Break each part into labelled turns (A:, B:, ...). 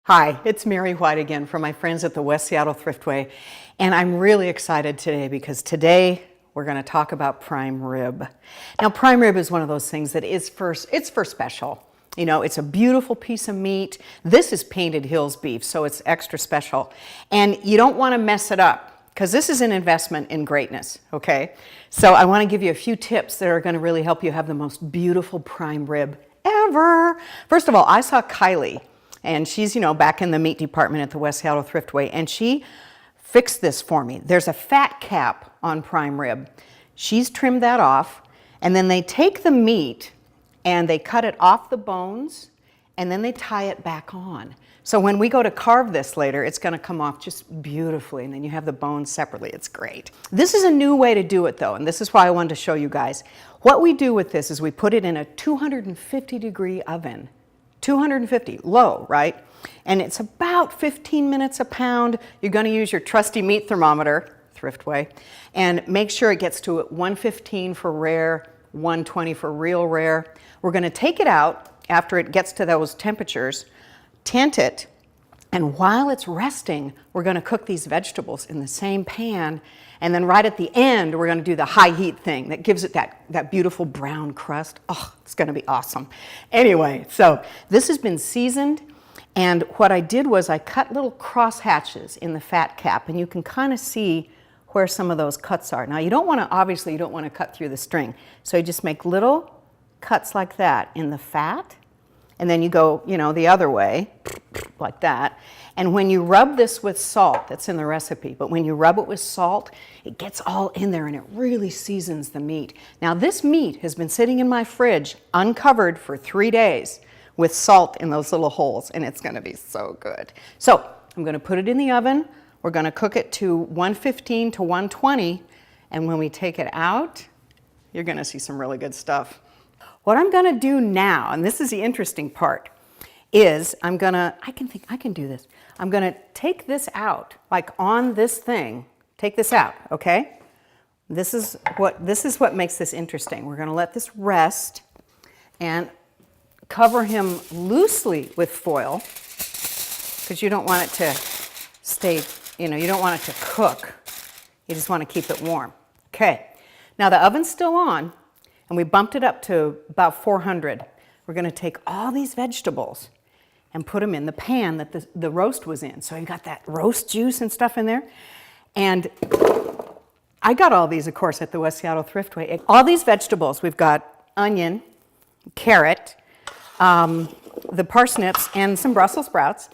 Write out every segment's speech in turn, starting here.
A: Hi, it's Mary White again from my friends at the West Seattle Thriftway, and I'm really excited today because today we're going to talk about prime rib. Now, prime rib is one of those things that it's for special. You know, it's a beautiful piece of meat. This is Painted Hills beef, so it's extra special. And you don't want to mess it up because this is an investment in greatness, okay? So I want to give you a few tips that are going to really help you have the most beautiful prime rib ever. First of all, I saw Kylie. And she's, back in the meat department at the West Seattle Thriftway, and she fixed this for me. There's a fat cap on prime rib. She's trimmed that off, and then they take the meat and they cut it off the bones, and then they tie it back on. So when we go to carve this later, it's going to come off just beautifully, and then you have the bones separately. It's great. This is a new way to do it, though, and this is why I wanted to show you guys. What we do with this is we put it in a 250-degree oven. 250, low, right? And it's about 15 minutes a pound. You're going to use your trusty meat thermometer, Thriftway, and make sure it gets to 115 for rare, 120 for real rare. We're going to take it out after it gets to those temperatures, tent it, and while it's resting, we're going to cook these vegetables in the same pan. And then right at the end, we're going to do the high heat thing that gives it that beautiful brown crust. Oh, it's going to be awesome. Anyway, so this has been seasoned. And what I did was I cut little cross hatches in the fat cap. And you can kind of see where some of those cuts are. Now, obviously, you don't want to cut through the string. So you just make little cuts like that in the fat. And then you go, the other way, like that. And when you rub this with salt, that's in the recipe, but when you rub it with salt, it gets all in there and it really seasons the meat. Now, this meat has been sitting in my fridge uncovered for 3 days with salt in those little holes, and it's gonna be so good. So I'm gonna put it in the oven. We're gonna cook it to 115 to 120, and when we take it out, you're gonna see some really good stuff. What I'm gonna do now, and this is the interesting part, is I can do this. I'm gonna take this out, like on this thing, take this out, okay? This is what makes this interesting. We're gonna let this rest and cover him loosely with foil because you don't want it to stay, you don't want it to cook. You just wanna keep it warm. Okay, now the oven's still on, and we bumped it up to about 400. We're gonna take all these vegetables and put them in the pan that the roast was in. So you got that roast juice and stuff in there. And I got all these, of course, at the West Seattle Thriftway. All these vegetables, we've got onion, carrot, the parsnips, and some Brussels sprouts.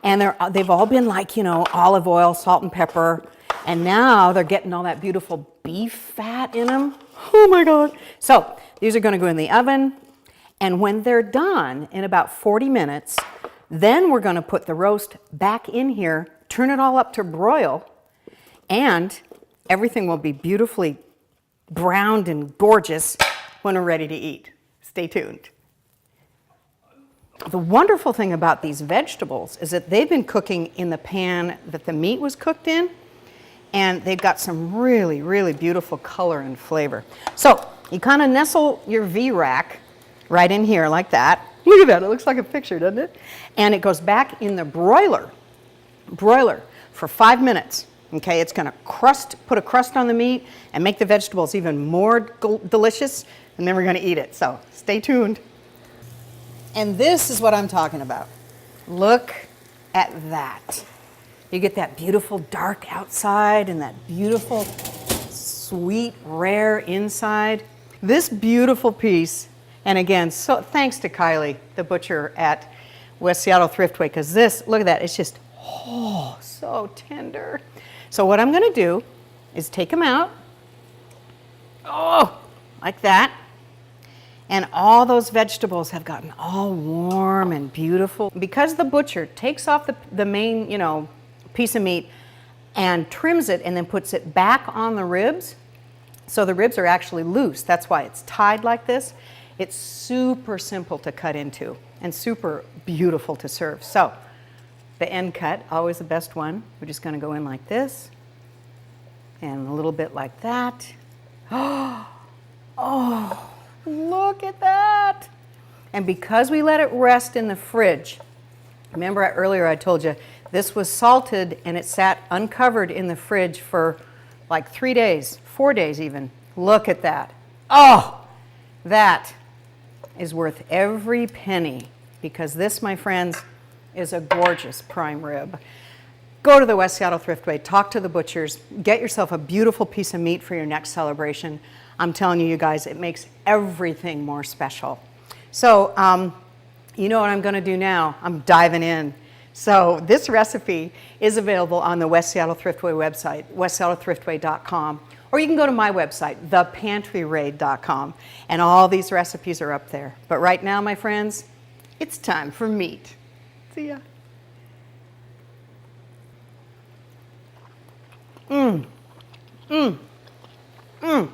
A: And they've all been like, olive oil, salt and pepper. And now they're getting all that beautiful beef fat in them. Oh my God. So these are gonna go in the oven. And when they're done in about 40 minutes, then we're gonna put the roast back in here, turn it all up to broil, and everything will be beautifully browned and gorgeous when we're ready to eat. Stay tuned. The wonderful thing about these vegetables is that they've been cooking in the pan that the meat was cooked in, and they've got some really, really beautiful color and flavor. So you kind of nestle your V-rack right in here like that. Look at that, it looks like a picture, doesn't it? And it goes back in the broiler for 5 minutes. Okay, it's gonna put a crust on the meat and make the vegetables even more delicious, and then we're gonna eat it. So stay tuned. And this is what I'm talking about. Look at that. You get that beautiful dark outside and that beautiful sweet rare inside. This beautiful piece. And again, so thanks to Kylie, the butcher at West Seattle Thriftway, because look at that, it's just, so tender. So what I'm gonna do is take them out, like that. And all those vegetables have gotten all warm and beautiful. Because the butcher takes off the main, piece of meat and trims it and then puts it back on the ribs, so the ribs are actually loose. That's why it's tied like this. It's super simple to cut into and super beautiful to serve. So the end cut, always the best one. We're just gonna go in like this and a little bit like that. Oh, look at that. And because we let it rest in the fridge Remember earlier I told you this was salted and it sat uncovered in the fridge for like 3 days, 4 days even. Look at that. Oh, that is worth every penny because this, my friends, is a gorgeous prime rib. Go to the West Seattle Thriftway, talk to the butchers, get yourself a beautiful piece of meat for your next celebration. I'm telling you, you guys, it makes everything more special. So, you know what I'm going to do now? I'm diving in. So this recipe is available on the West Seattle Thriftway website, westseattlethriftway.com, or you can go to my website, thepantryraid.com, and all these recipes are up there. But right now, my friends, it's time for meat. See ya. Mmm. Mmm. Mmm.